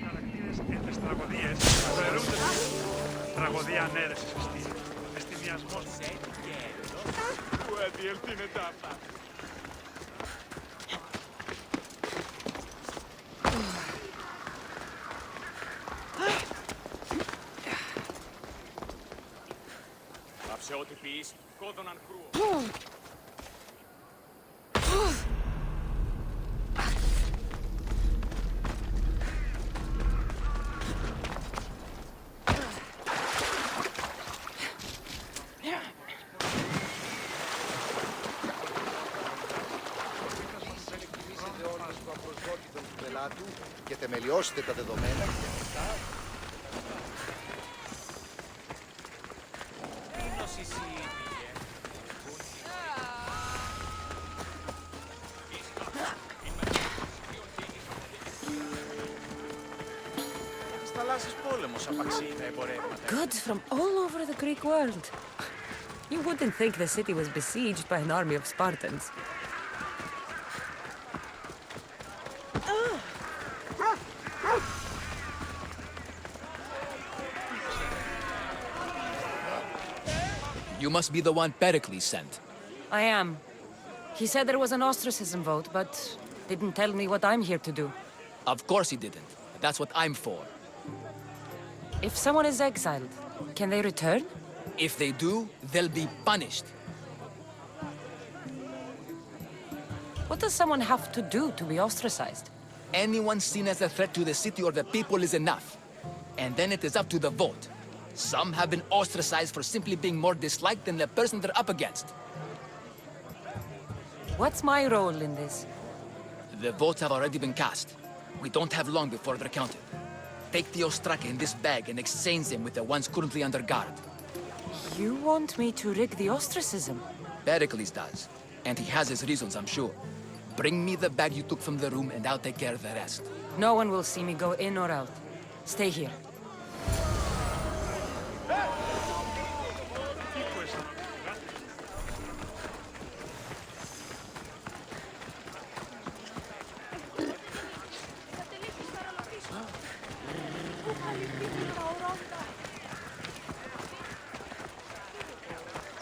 Χαρακτήρες έντες τραγωδίες προαιρούνται τραγωδία ανέρεσης εστιδιασμός που αδιελθύνε τάπα. Πάψε ό,τι πεις, κόδωναν κρούο. Και θεμελιώσετε τα δεδομένα και μετά... Goods from all over the Greek world. You wouldn't think the city was besieged by an army of Spartans. You must be the one Pericles sent. I am. He said there was an ostracism vote, but didn't tell me what I'm here to do. Of course he didn't. That's what I'm for. If someone is exiled, can they return? If they do, they'll be punished. What does someone have to do to be ostracized? Anyone seen as a threat to the city or the people is enough. And then it is up to the vote. Some have been ostracized for simply being more disliked than the person they're up against. What's my role in this? The votes have already been cast. We don't have long before they're counted. Take the ostraka in this bag and exchange them with the ones currently under guard. You want me to rig the ostracism? Pericles does. And he has his reasons, I'm sure. Bring me the bag you took from the room and I'll take care of the rest. No one will see me go in or out. Stay here.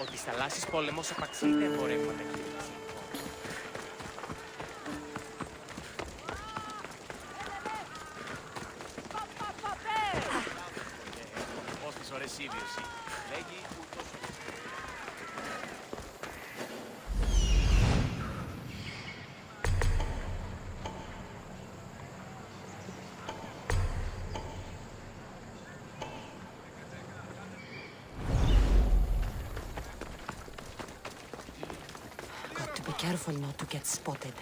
Ο της θαλάσσης πόλεμος απαξιείται εμπορεύματα. Πώς τις ώρες ίδιος λέγει ούτως. Careful not to get spotted.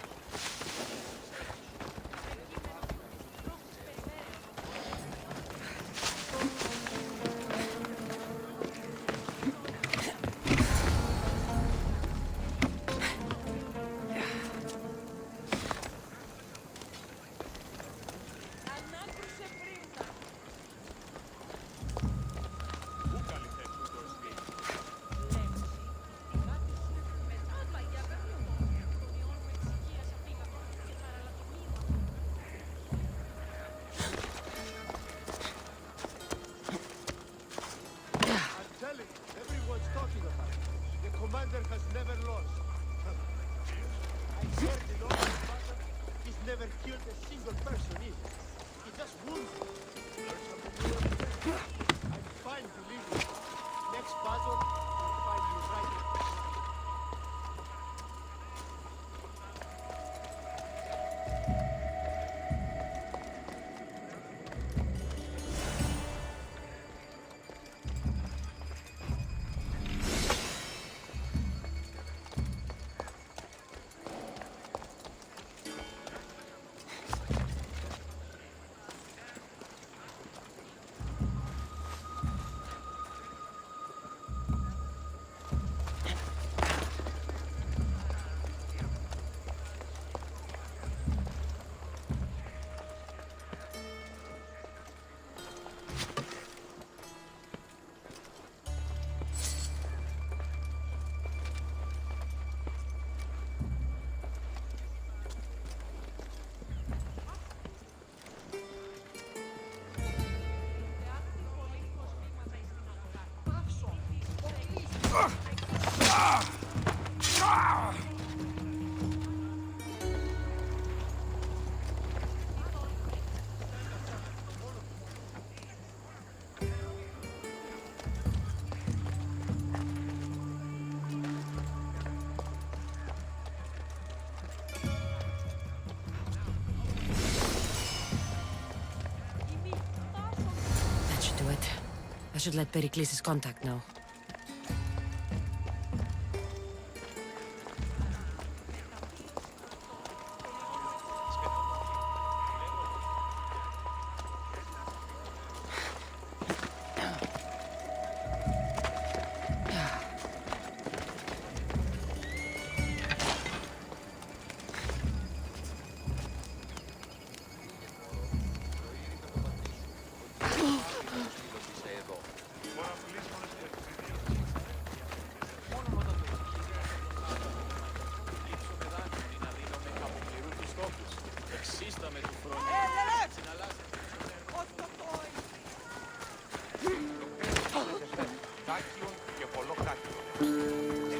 should let Pericles' contact know.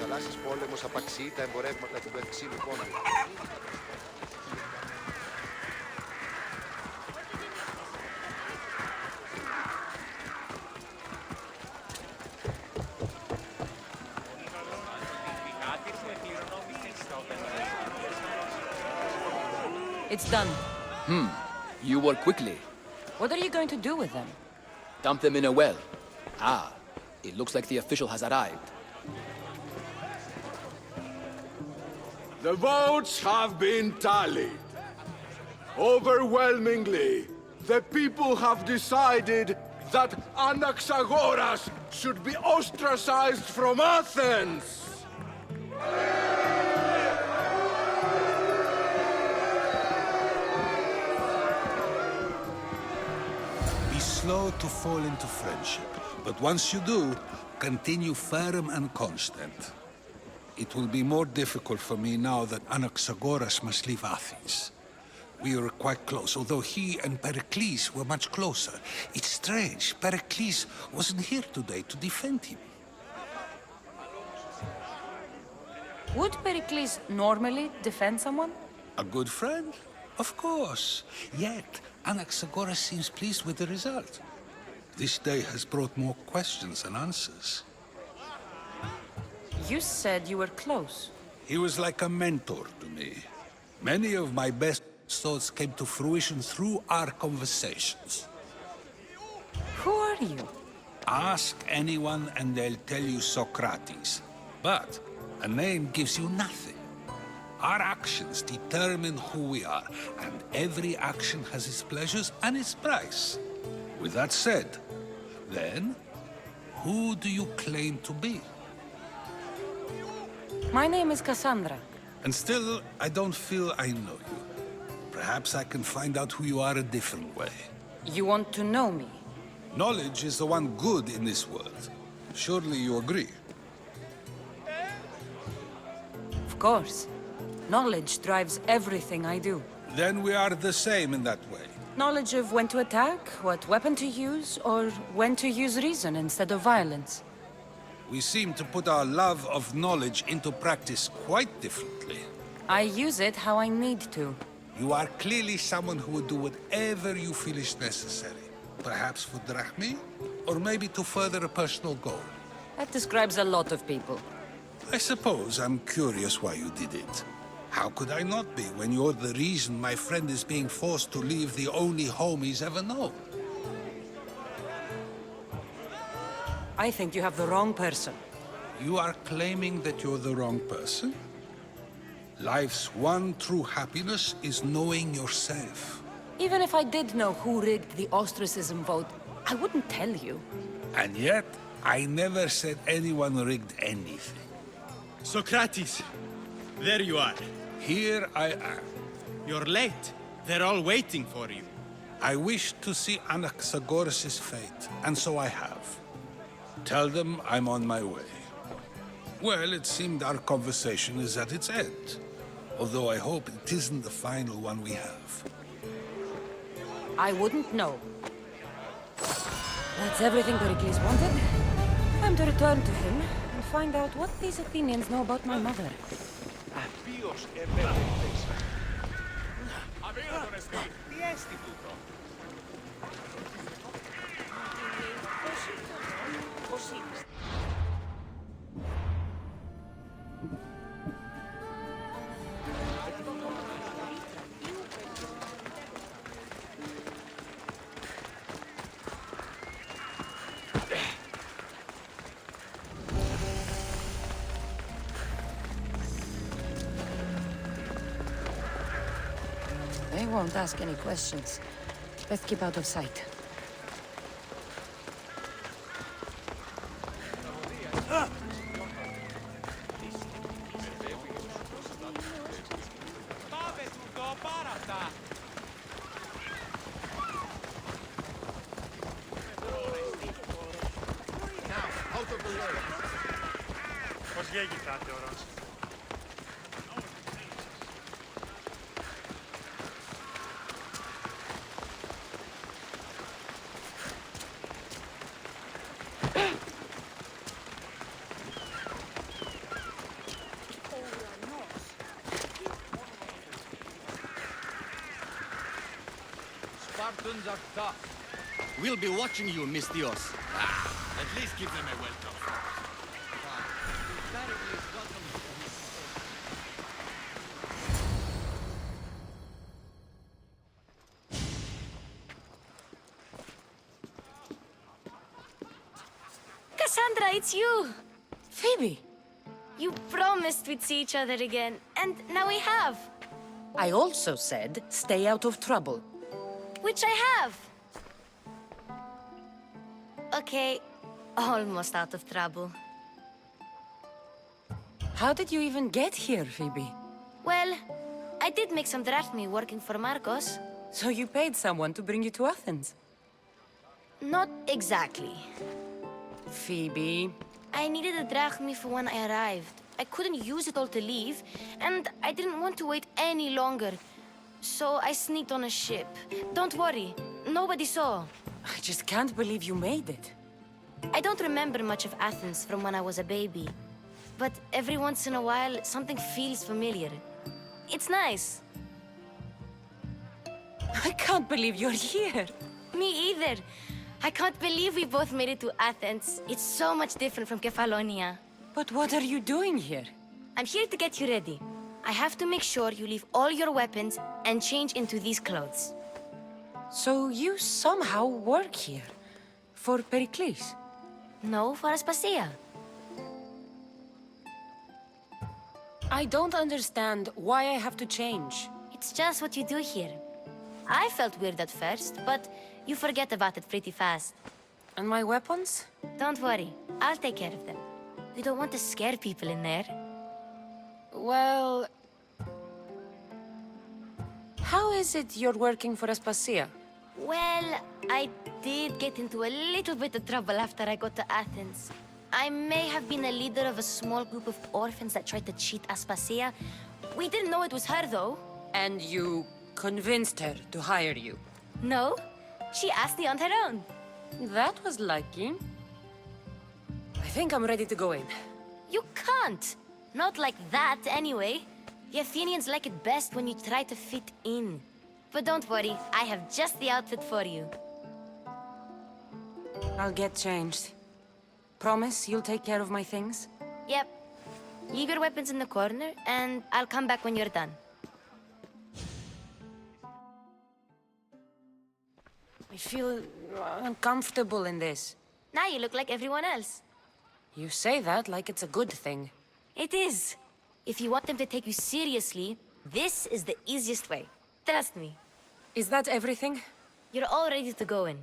Θαλάσσης πόλεμος απαξιεί τα εμπορεύματα του ευξήνου πόνου. It's done. You work quickly. What are you going to do with them? Dump them in a well. Ah, it looks like the official has arrived. The votes have been tallied. Overwhelmingly, the people have decided that Anaxagoras should be ostracized from Athens. Be slow to fall into friendship, but once you do, continue firm and constant. It will be more difficult for me now that Anaxagoras must leave Athens. We were quite close, although he and Pericles were much closer. It's strange, Pericles wasn't here today to defend him. Would Pericles normally defend someone? A good friend? Of course. Yet, Anaxagoras seems pleased with the result. This day has brought more questions than answers. You said you were close. He was like a mentor to me. Many of my best thoughts came to fruition through our conversations. Who are you? Ask anyone and they'll tell you Socrates. But a name gives you nothing. Our actions determine who we are, and every action has its pleasures and its price. With that said, then, who do you claim to be? My name is Kassandra. And still, I don't feel I know you. Perhaps I can find out who you are a different way. You want to know me? Knowledge is the one good in this world. Surely you agree? Of course. Knowledge drives everything I do. Then we are the same in that way. Knowledge of when to attack, what weapon to use, or when to use reason instead of violence. We seem to put our love of knowledge into practice quite differently. I use it how I need to. You are clearly someone who would do whatever you feel is necessary. Perhaps for drachmi, or maybe to further a personal goal. That describes a lot of people. I suppose I'm curious why you did it. How could I not be when you're the reason my friend is being forced to leave the only home he's ever known? I think you have the wrong person. You are claiming that you're the wrong person? Life's one true happiness is knowing yourself. Even if I did know who rigged the ostracism vote, I wouldn't tell you. And yet, I never said anyone rigged anything. Socrates, there you are. Here I am. You're late. They're all waiting for you. I wish to see Anaxagoras' fate, and so I have. Tell them I'm on my way. Well, it seemed our conversation is at its end. Although I hope it isn't the final one we have. I wouldn't know. That's everything Pericles wanted. Time to return to him and find out what these Athenians know about my mother. Ποιος επέλεξε. Αβίω τον εστί. Τι έστι τούτο. won't ask any questions. Best keep out of sight. Πώς γέγητάτε ορός. Spartans are tough. We'll be watching you, Mystios. At least give them a welcome. Kassandra, it's you! Phoebe! You promised we'd see each other again, and now we have. I also said, stay out of trouble. Which I have. Okay, almost out of trouble. How did you even get here, Phoebe? Well, I did make some drachmi working for Marcos. So you paid someone to bring you to Athens? Not exactly. Phoebe... I needed a drachmi for when I arrived. I couldn't use it all to leave, and I didn't want to wait any longer. So I sneaked on a ship. Don't worry, nobody saw. I just can't believe you made it. I don't remember much of Athens from when I was a baby. But every once in a while, something feels familiar. It's nice. I can't believe you're here. Me either. I can't believe we both made it to Athens. It's so much different from Kefalonia. But what are you doing here? I'm here to get you ready. I have to make sure you leave all your weapons and change into these clothes. So you somehow work here? For Pericles? No, for Aspasia. I don't understand why I have to change. It's just what you do here. I felt weird at first, but you forget about it pretty fast. And my weapons? Don't worry, I'll take care of them. We don't want to scare people in there. Well... How is it you're working for Aspasia? Well, I did get into a little bit of trouble after I got to Athens. I may have been a leader of a small group of orphans that tried to cheat Aspasia. We didn't know it was her, though. And you convinced her to hire you? No, she asked me on her own. That was lucky. I think I'm ready to go in. You can't. Not like that, anyway. The Athenians like it best when you try to fit in. But don't worry, I have just the outfit for you. I'll get changed. Promise you'll take care of my things? Yep. Leave your weapons in the corner, and I'll come back when you're done. I feel uncomfortable in this. Now you look like everyone else. You say that like it's a good thing. It is. If you want them to take you seriously, this is the easiest way. Trust me. Is that everything? You're all ready to go in.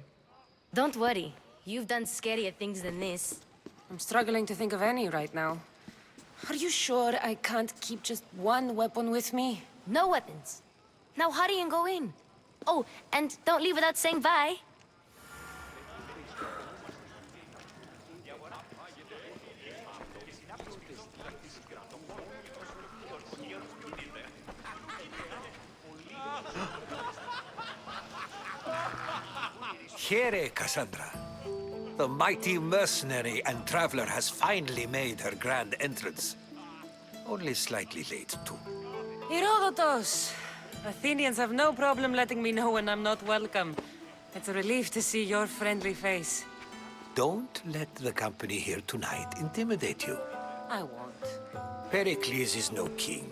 Don't worry. You've done scarier things than this. I'm struggling to think of any right now. Are you sure I can't keep just one weapon with me? No weapons. Now hurry and go in. Oh, and don't leave without saying bye. Here, Kassandra. The mighty mercenary and traveler has finally made her grand entrance. Only slightly late, too. Herodotos! Athenians have no problem letting me know when I'm not welcome. It's a relief to see your friendly face. Don't let the company here tonight intimidate you. I won't. Pericles is no king.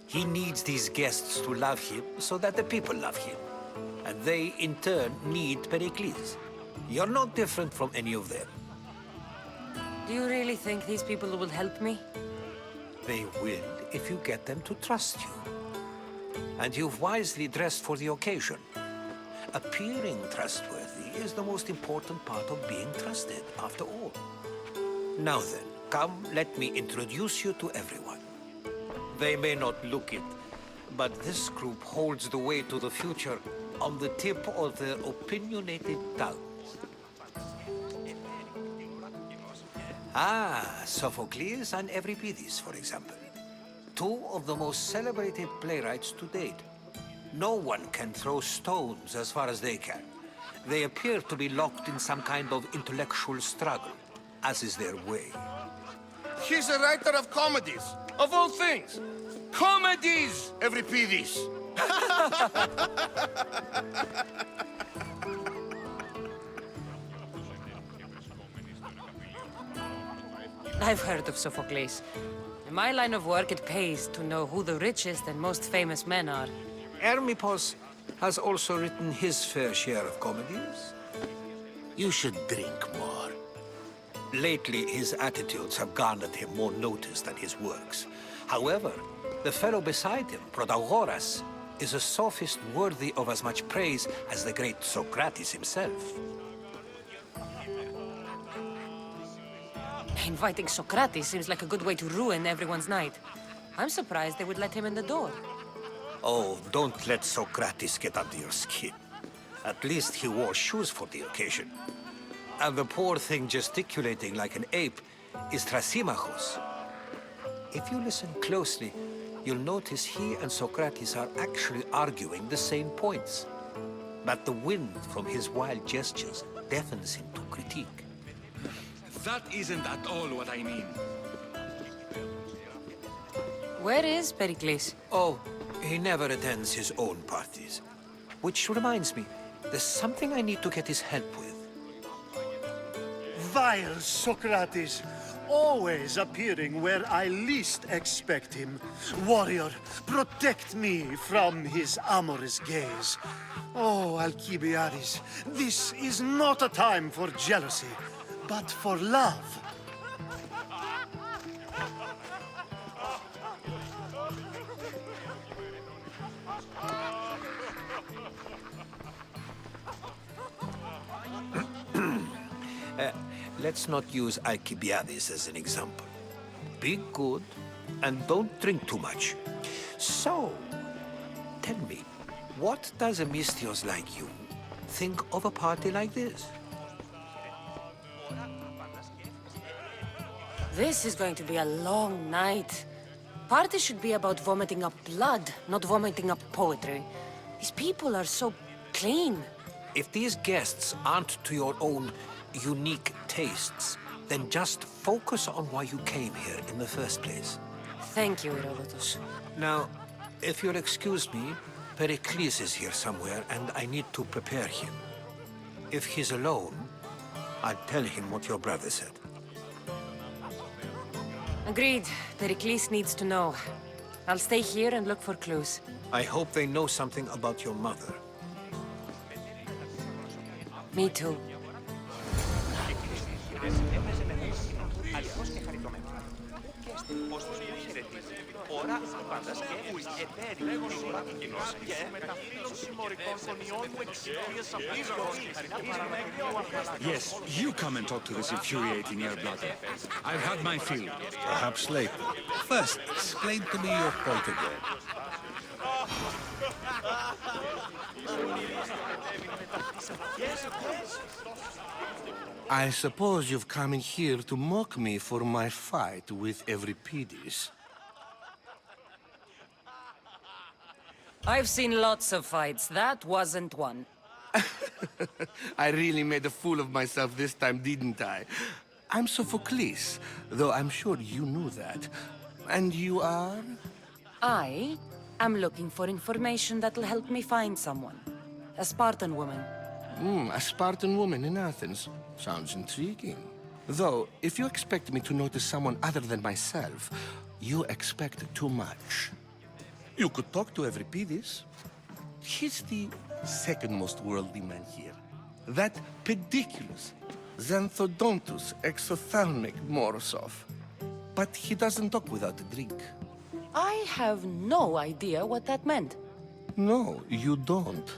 He needs these guests to love him so that the people love him. And they, in turn, need Pericles. You're not different from any of them. Do you really think these people will help me? They will if you get them to trust you. and you've wisely dressed for the occasion. Appearing trustworthy is the most important part of being trusted, after all. Now then, come, let me introduce you to everyone. They may not look it, but this group holds the way to the future on the tip of their opinionated tongues. Ah, Sophocles and Euripides, for example. Two of the most celebrated playwrights to date. No one can throw stones as far as they can. They appear to be locked in some kind of intellectual struggle, as is their way. He's a writer of comedies, of all things. Comedies, Euripides. I've heard of Sophocles. In my line of work, it pays to know who the richest and most famous men are. Hermippos has also written his fair share of comedies. You should drink more. Lately, his attitudes have garnered him more notice than his works. However, the fellow beside him, Protagoras, is a sophist worthy of as much praise as the great Socrates himself. Inviting Socrates seems like a good way to ruin everyone's night. I'm surprised they would let him in the door. Oh, don't let Socrates get under your skin. At least he wore shoes for the occasion. And the poor thing gesticulating like an ape is Thrasymachos. If you listen closely, you'll notice he and Socrates are actually arguing the same points. But the wind from his wild gestures deafens him to critique. That isn't at all what I mean. Where is Pericles? Oh, he never attends his own parties. Which reminds me, there's something I need to get his help with. Vile Socrates, always appearing where I least expect him. Warrior, protect me from his amorous gaze. Oh, Alcibiades, this is not a time for jealousy, but for love. Let's not use Alcibiades as an example. Be good and don't drink too much. So, tell me, what does a Misthios like you think of a party like this? This is going to be a long night. Party should be about vomiting up blood, not vomiting up poetry. These people are so clean. If these guests aren't to your own unique tastes, then just focus on why you came here in the first place. Thank you, Herodotus. Now, if you'll excuse me, Pericles is here somewhere, and I need to prepare him. If he's alone, I'll tell him what your brother said. Agreed. Pericles needs to know. I'll stay here and look for clues. I hope they know something about your mother. Me too. Yes, you come and talk to this infuriating air bladder. I've had my fill. Perhaps later. First, explain to me your point again. I suppose you've come in here to mock me for my fight with Euripides. I've seen lots of fights. That wasn't one. I really made a fool of myself this time, didn't I? I'm Sophocles, though I'm sure you knew that. And you are? I am looking for information that'll help me find someone. A Spartan woman. A Spartan woman in Athens. Sounds intriguing. Though, if you expect me to notice someone other than myself, you expect too much. You could talk to Euripides. He's the second most worldly man here. That pediculous, xanthodontus exophthalmic Morosov. But he doesn't talk without a drink. I have no idea what that meant. No, you don't.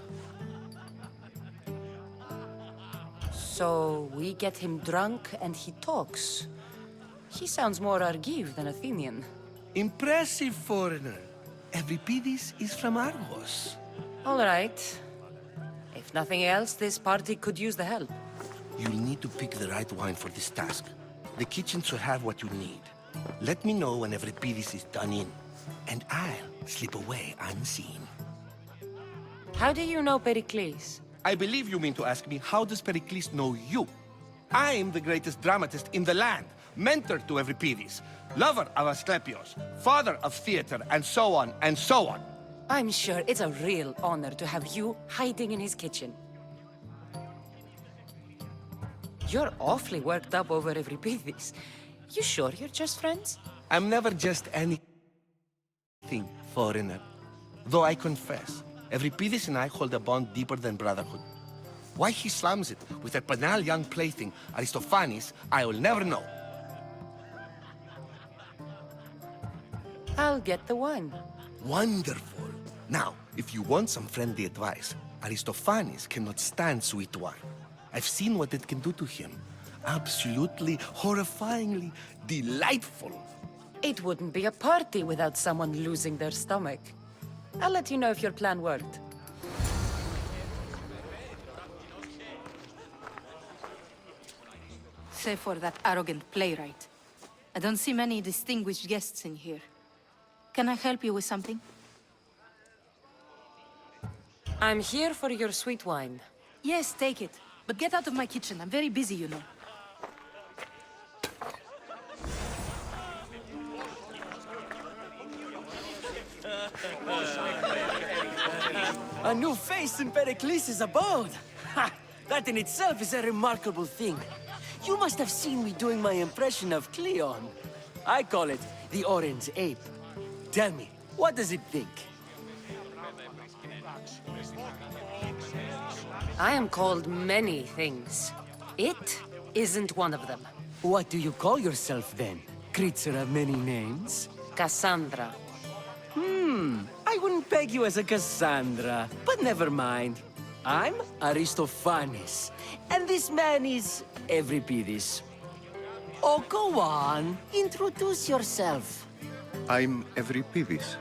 So we get him drunk and he talks. He sounds more Argive than Athenian. Impressive, foreigner. Euripides is from Argos. All right. If nothing else, this party could use the help. You'll need to pick the right wine for this task. The kitchen should have what you need. Let me know when Euripides is done in, and I'll slip away unseen. How do you know Pericles? I believe you mean to ask me, how does Pericles know you? I'm the greatest dramatist in the land, mentor to Euripides, lover of Asclepios, father of theater, and so on, and so on. I'm sure it's a real honor to have you hiding in his kitchen. You're awfully worked up over Euripides. You sure you're just friends? I'm never just anything, foreigner. Though I confess, Euripides and I hold a bond deeper than brotherhood. Why he slams it with that banal young plaything, Aristophanes, I will never know. I'll get the wine. Wonderful. Now, if you want some friendly advice, Aristophanes cannot stand sweet wine. I've seen what it can do to him. Absolutely, horrifyingly delightful. It wouldn't be a party without someone losing their stomach. I'll let you know if your plan worked. Save for that arrogant playwright. I don't see many distinguished guests in here. Can I help you with something? I'm here for your sweet wine. Yes, take it. But get out of my kitchen. I'm very busy, you know. A new face in Pericles' abode! Ha! That in itself is a remarkable thing. You must have seen me doing my impression of Cleon. I call it the orange ape. Tell me, what does it think? I am called many things. It isn't one of them. What do you call yourself then? Creature of many names? Kassandra. I wouldn't peg you as a Kassandra, but never mind. I'm Aristophanes, and this man is Euripides. Oh, go on. Introduce yourself. I'm Euripides.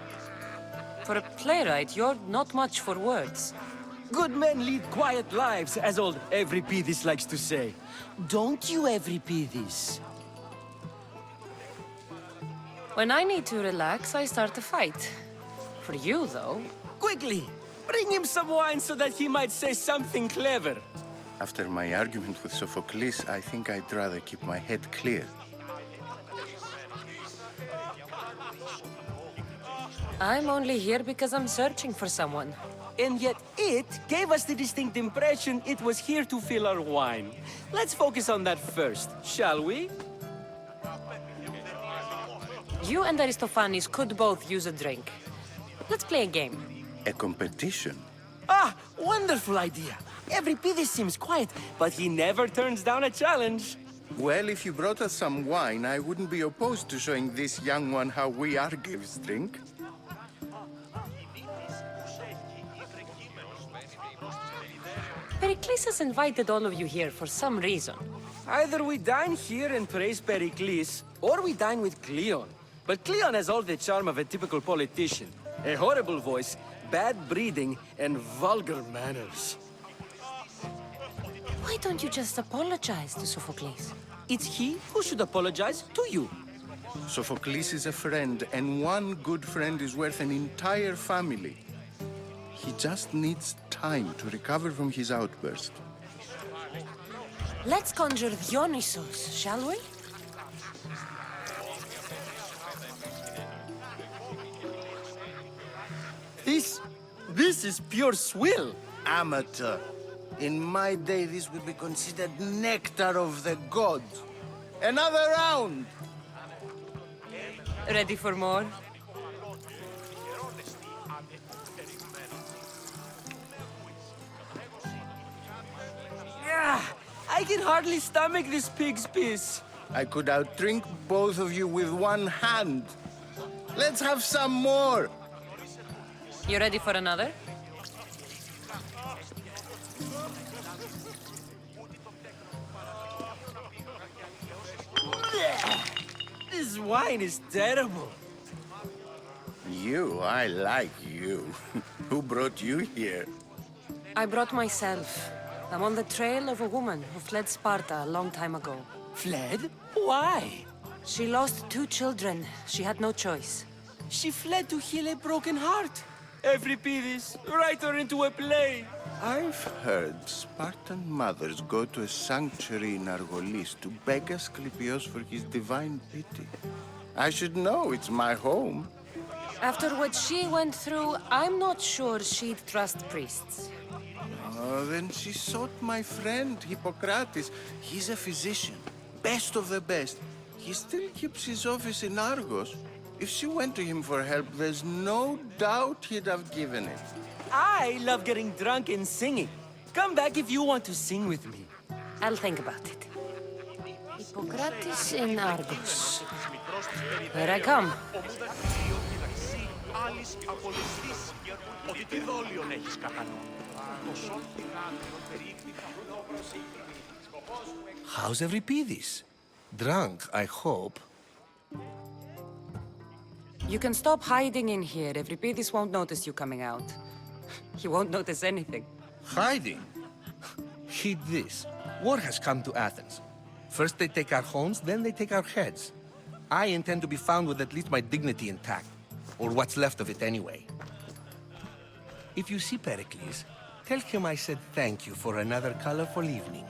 For a playwright, you're not much for words. Good men lead quiet lives, as old Euripides likes to say. Don't you, Euripides? When I need to relax, I start a fight. For you, though... Quickly! Bring him some wine so that he might say something clever. After my argument with Sophocles, I think I'd rather keep my head clear. I'm only here because I'm searching for someone. And yet it gave us the distinct impression it was here to fill our wine. Let's focus on that first, shall we? You and Aristophanes could both use a drink. Let's play a game. A competition? Ah, wonderful idea. Euripides seems quiet, but he never turns down a challenge. Well, if you brought us some wine, I wouldn't be opposed to showing this young one how we Argives drink. Pericles has invited all of you here for some reason. Either we dine here and praise Pericles, or we dine with Cleon. But Cleon has all the charm of a typical politician. A horrible voice, bad breeding, and vulgar manners. Why don't you just apologize to Sophocles? It's he who should apologize to you. Sophocles is a friend, and one good friend is worth an entire family. He just needs time to recover from his outburst. Let's conjure Dionysos, shall we? This is pure swill. Amateur. In my day, this would be considered nectar of the gods. Another round! Ready for more? Yeah, I can hardly stomach this pig's piss. I could outdrink both of you with one hand. Let's have some more! You ready for another? This wine is terrible. You, I like you. Who brought you here? I brought myself. I'm on the trail of a woman who fled Sparta a long time ago. Fled? Why? She lost 2 children. She had no choice. She fled to heal a broken heart. Euripides, write her into a play. I've heard Spartan mothers go to a sanctuary in Argolis to beg Asclepios for his divine pity. I should know, it's my home. After what she went through, I'm not sure she'd trust priests. Oh, then she sought my friend, Hippocrates. He's a physician, best of the best. He still keeps his office in Argos. If she went to him for help, there's no doubt he'd have given it. I love getting drunk and singing. Come back if you want to sing with me. I'll think about it. Hippocrates in Argos. Here I come. How's Euripides? Drunk, I hope. You can stop hiding in here. Euripides won't notice you coming out. He won't notice anything. Hiding? Heed this. War has come to Athens. First they take our homes, then they take our heads. I intend to be found with at least my dignity intact. Or what's left of it anyway. If you see Pericles, tell him I said thank you for another colorful evening.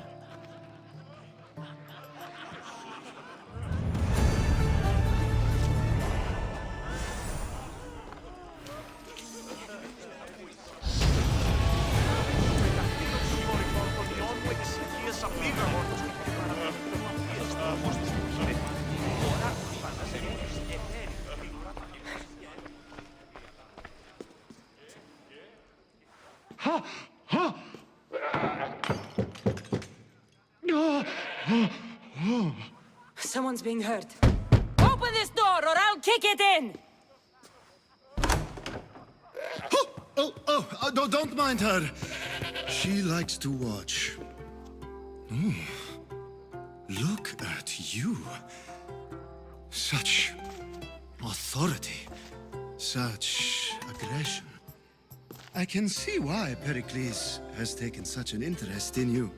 Someone's being hurt. Open this door or I'll kick it in! Don't mind her. She likes to watch. Ooh. Look at you. Such authority. Such aggression. I can see why Pericles has taken such an interest in you.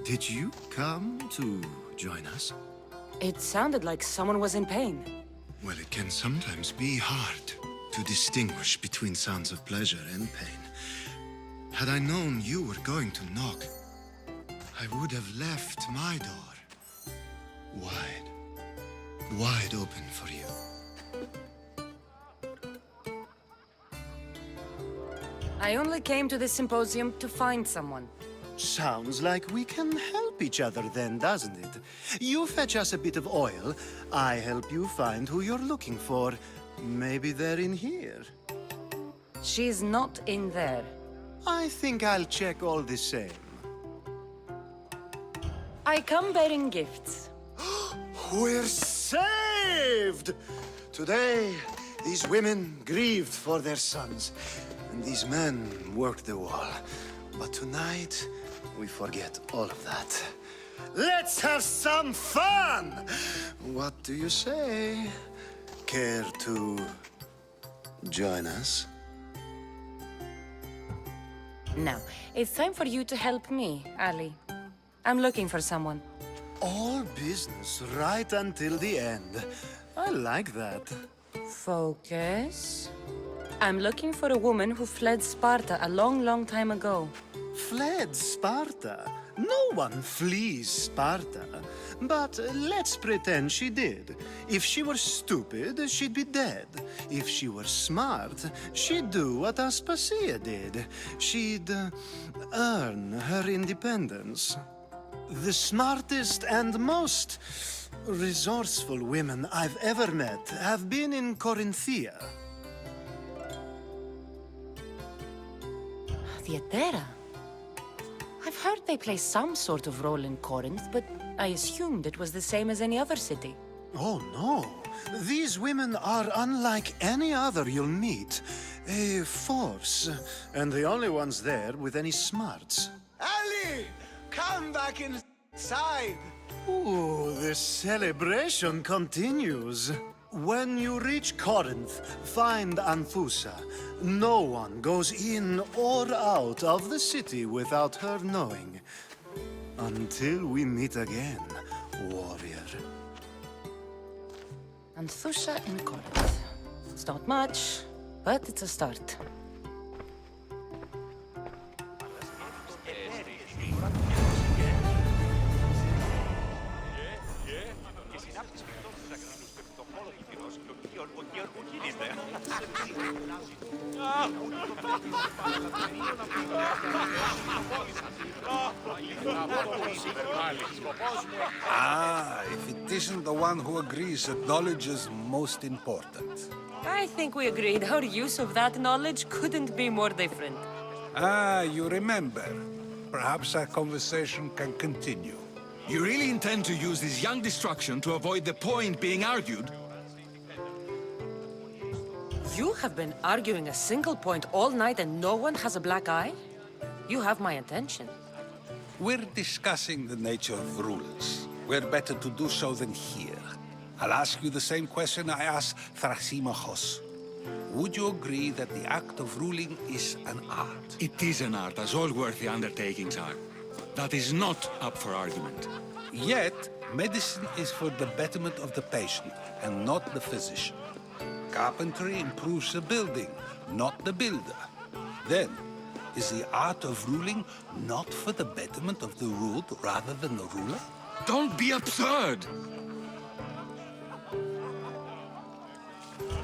Did you come to join us? It sounded like someone was in pain. Well, it can sometimes be hard to distinguish between sounds of pleasure and pain. Had I known you were going to knock, I would have left my door wide open for you. I only came to this symposium to find someone. Sounds like we can help each other then, doesn't it? You fetch us a bit of oil, I help you find who you're looking for. Maybe they're in here. She's not in there. I think I'll check all the same. I come bearing gifts. We're saved! Today, these women grieved for their sons, and these men worked the wall. But tonight, we forget all of that. Let's have some fun! What do you say? Care to join us? Now, it's time for you to help me, Ali. I'm looking for someone. All business right until the end. I like that. Focus. I'm looking for a woman who fled Sparta a long time ago. Fled Sparta? No one flees Sparta. But let's pretend she did. If she were stupid, she'd be dead. If she were smart, she'd do what Aspasia did. She'd earn her independence. The smartest and most resourceful women I've ever met have been in Corinthia. Theatera? I've heard they play some sort of role in Corinth, but I assumed it was the same as any other city. Oh, no. These women are unlike any other you'll meet. A force, and the only ones there with any smarts. Ali! Come back inside! Ooh, the celebration continues. When you reach Corinth, find Anfusa. No one goes in or out of the city without her knowing. Until we meet again, warrior. Anfusa in Corinth. It's not much, but it's a start. Ah, if it isn't the one who agrees that knowledge is most important. I think we agreed our use of that knowledge couldn't be more different. Ah, you remember. Perhaps our conversation can continue. You really intend to use this young destruction to avoid the point being argued? You have been arguing a single point all night and no one has a black eye? You have my attention. We're discussing the nature of rules. We're better to do so than here. I'll ask you the same question I asked Thrasymachos. Would you agree that the act of ruling is an art? It is an art, as all worthy undertakings are. That is not up for argument. Yet, medicine is for the betterment of the patient, and not the physician. Carpentry improves the building, not the builder. Then, is the art of ruling not for the betterment of the ruled rather than the ruler? Don't be absurd!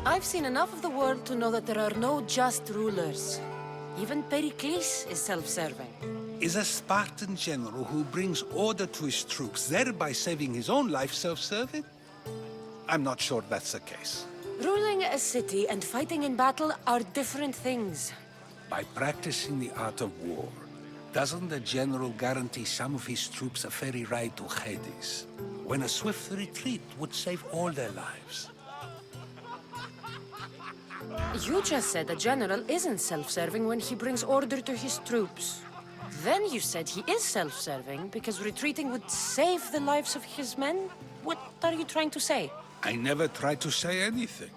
I've seen enough of the world to know that there are no just rulers. Even Pericles is self-serving. Is a Spartan general who brings order to his troops, thereby saving his own life, self-serving? I'm not sure that's the case. Ruling a city and fighting in battle are different things. By practicing the art of war, doesn't the general guarantee some of his troops a ferry ride to Hades, when a swift retreat would save all their lives? You just said a general isn't self-serving when he brings order to his troops. Then you said he is self-serving because retreating would save the lives of his men? What are you trying to say? I never tried to say anything.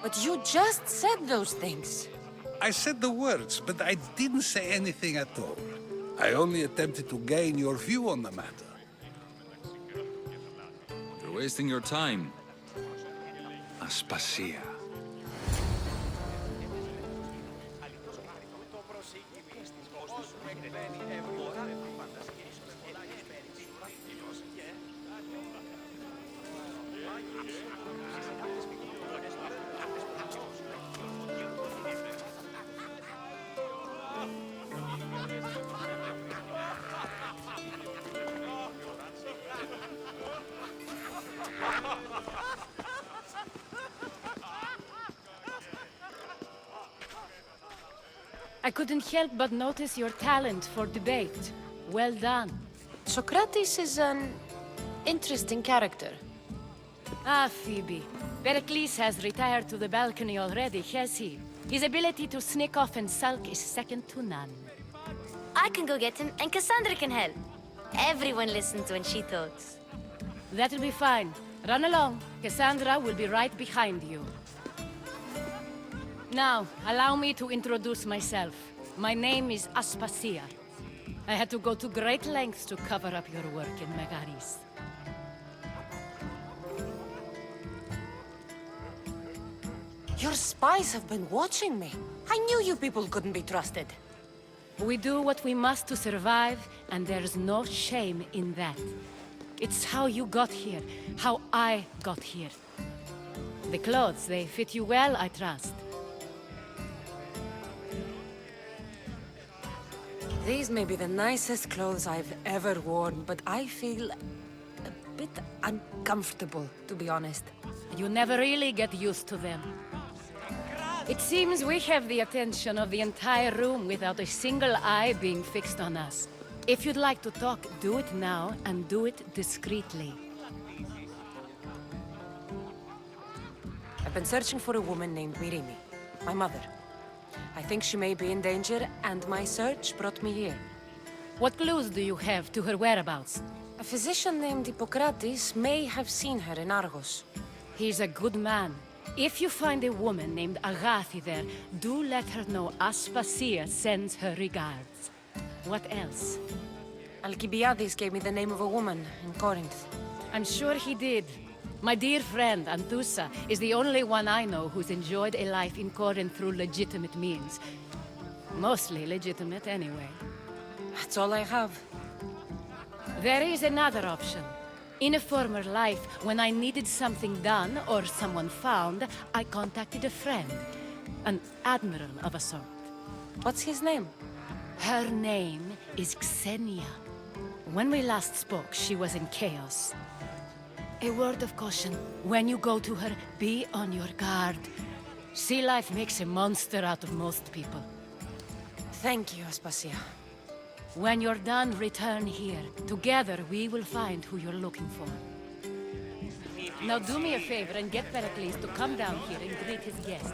But you just said those things. I said the words, but I didn't say anything at all. I only attempted to gain your view on the matter. You're wasting your time. Aspasia. I couldn't help but notice your talent for debate. Well done. Socrates is an interesting character. Ah, Phoebe. Pericles has retired to the balcony already, has he? His ability to sneak off and sulk is second to none. I can go get him, and Kassandra can help. Everyone listens when she talks. That'll be fine. Run along. Kassandra will be right behind you. Now, allow me to introduce myself. My name is Aspasia. I had to go to great lengths to cover up your work in Megaris. Your spies have been watching me. I knew you people couldn't be trusted. We do what we must to survive, and there's no shame in that. It's how you got here, how I got here. The clothes, they fit you well, I trust. These may be the nicest clothes I've ever worn, but I feel a bit uncomfortable, to be honest. You never really get used to them. It seems we have the attention of the entire room without a single eye being fixed on us. If you'd like to talk, do it now, and do it discreetly. been searching for a woman named Mirimi, my mother. I think she may be in danger, and my search brought me here. What clues do you have to her whereabouts? A physician named Hippocrates may have seen her in Argos. He's a good man. If you find a woman named Agathi there, do let her know Aspasia sends her regards. What else? Alcibiades gave me the name of a woman in Corinth. I'm sure he did. My dear friend, Anthusa, is the only one I know who's enjoyed a life in Corinth through legitimate means. Mostly legitimate, anyway. That's all I have. There is another option. In a former life, when I needed something done or someone found, I contacted a friend. An admiral of a sort. What's his name? Her name is Xenia. When we last spoke, she was in chaos. A word of caution. When you go to her, be on your guard. Sea life makes a monster out of most people. Thank you, Aspasia. When you're done, return here. Together, we will find who you're looking for. Now do me a favor and get Pericles to come down here and greet his guests.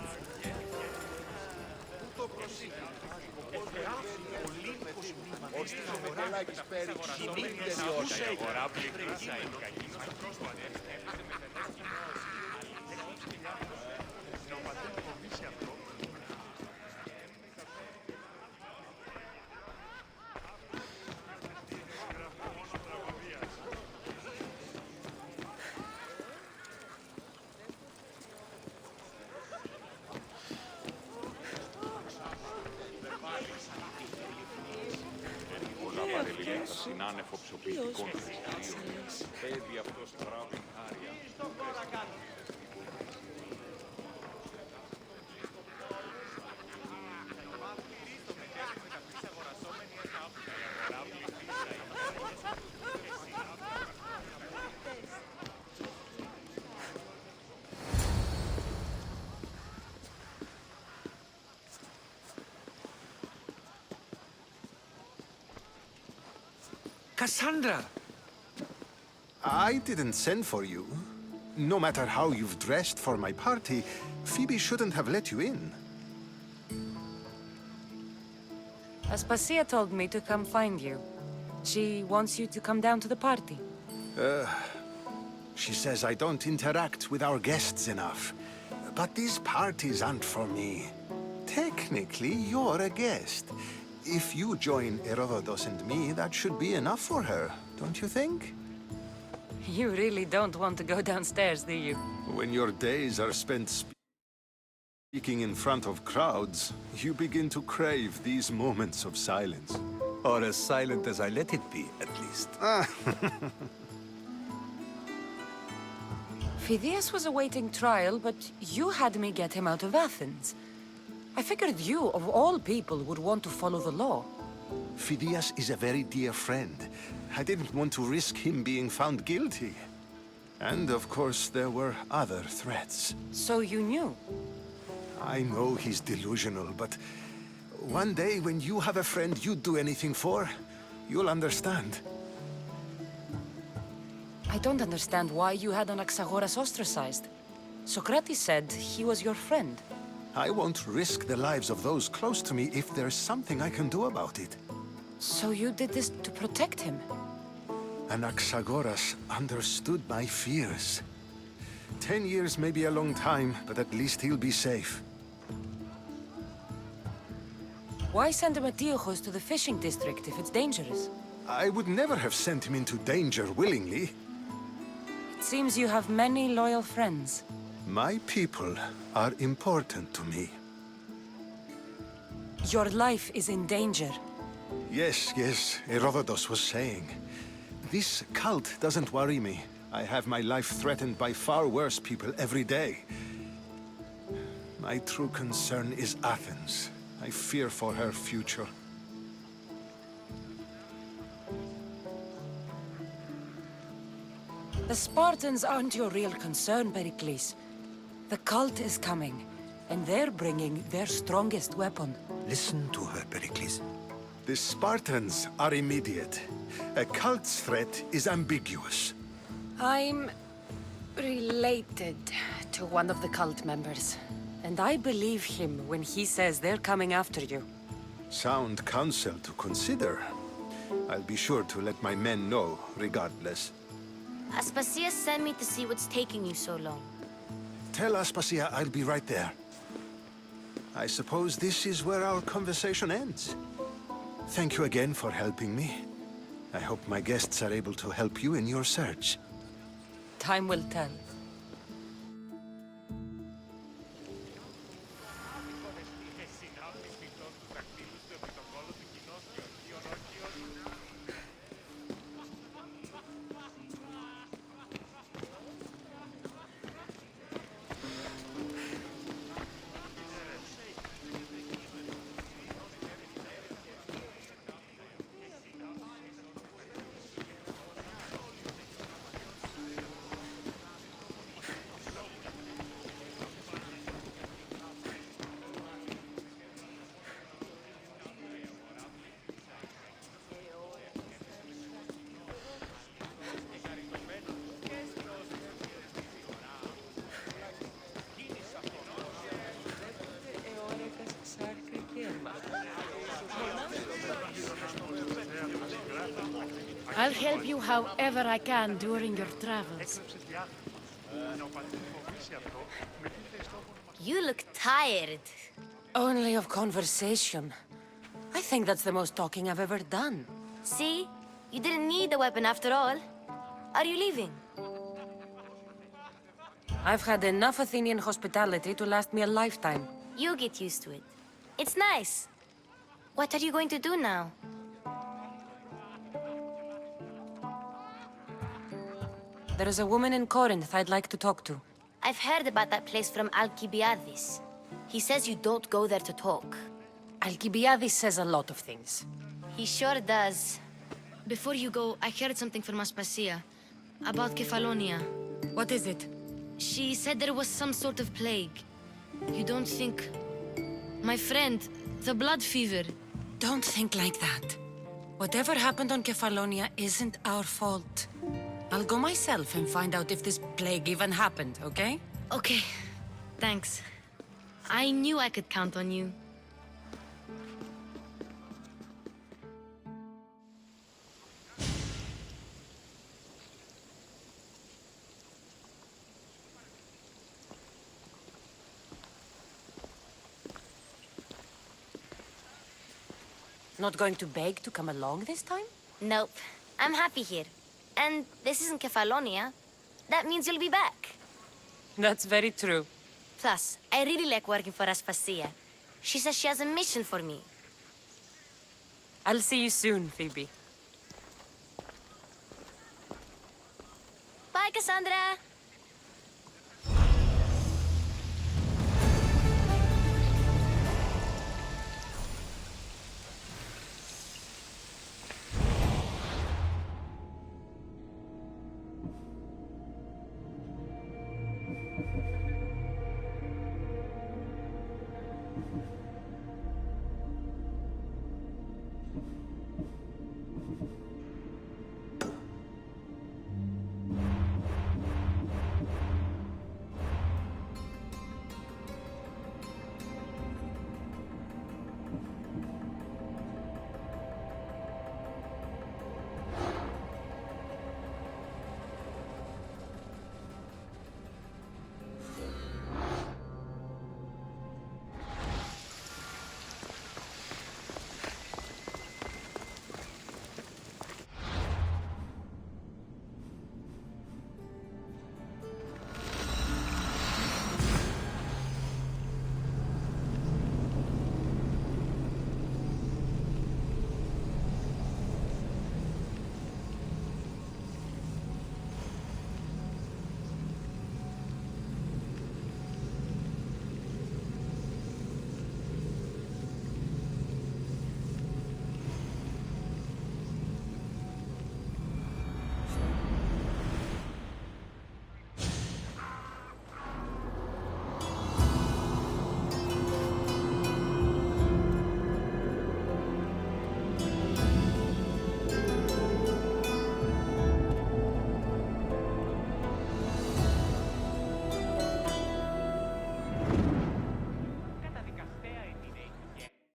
Συνάνεφο ψωπητικών θρησκείων. Παιδί αυτός τράβει άρια. Kassandra! I didn't send for you. No matter how you've dressed for my party, Phoebe shouldn't have let you in. Aspasia told me to come find you. She wants you to come down to the party. She says I don't interact with our guests enough. But these parties aren't for me. Technically, you're a guest. If you join Herodotus and me, that should be enough for her, don't you think? You really don't want to go downstairs, do you? When your days are spent speaking in front of crowds, you begin to crave these moments of silence. Or as silent as I let it be, at least. Phidias was awaiting trial, but you had me get him out of Athens. I figured you, of all people, would want to follow the law. Phidias is a very dear friend. I didn't want to risk him being found guilty. And of course, there were other threats. So you knew? I know he's delusional, but one day when you have a friend you'd do anything for, you'll understand. I don't understand why you had Anaxagoras ostracized. Socrates said he was your friend. I won't risk the lives of those close to me if there's something I can do about it. So you did this to protect him? Anaxagoras understood my fears. 10 years may be a long time, but at least he'll be safe. Why send Antiochos to the fishing district if it's dangerous? I would never have sent him into danger willingly. It seems you have many loyal friends. My people are important to me. Your life is in danger. Yes, Herodotus was saying. This cult doesn't worry me. I have my life threatened by far worse people every day. My true concern is Athens. I fear for her future. The Spartans aren't your real concern, Pericles. The cult is coming, and they're bringing their strongest weapon. Listen to her, Pericles. The Spartans are immediate. A cult's threat is ambiguous. I'm related to one of the cult members. And I believe him when he says they're coming after you. Sound counsel to consider. I'll be sure to let my men know, regardless. Aspasia sent me to see what's taking you so long. Tell Aspasia I'll be right there. I suppose this is where our conversation ends. Thank you again for helping me. I hope my guests are able to help you in your search. Time will tell. I'll help you however I can during your travels. You look tired. Only of conversation. I think that's the most talking I've ever done. See? You didn't need the weapon after all. Are you leaving? I've had enough Athenian hospitality to last me a lifetime. You get used to it. It's nice. What are you going to do now? There is a woman in Corinth I'd like to talk to. I've heard about that place from Alcibiades. He says you don't go there to talk. Alcibiades says a lot of things. He sure does. Before you go, I heard something from Aspasia about Kefalonia. What is it? She said there was some sort of plague. You don't think... My friend, the blood fever. Don't think like that. Whatever happened on Kefalonia isn't our fault. I'll go myself and find out if this plague even happened, okay? Okay. Thanks. I knew I could count on you. Not going to beg to come along this time? Nope. I'm happy here. And this isn't Kefalonia. That means you'll be back. That's very true. Plus, I really like working for Aspasia. She says she has a mission for me. I'll see you soon, Phoebe. Bye, Kassandra!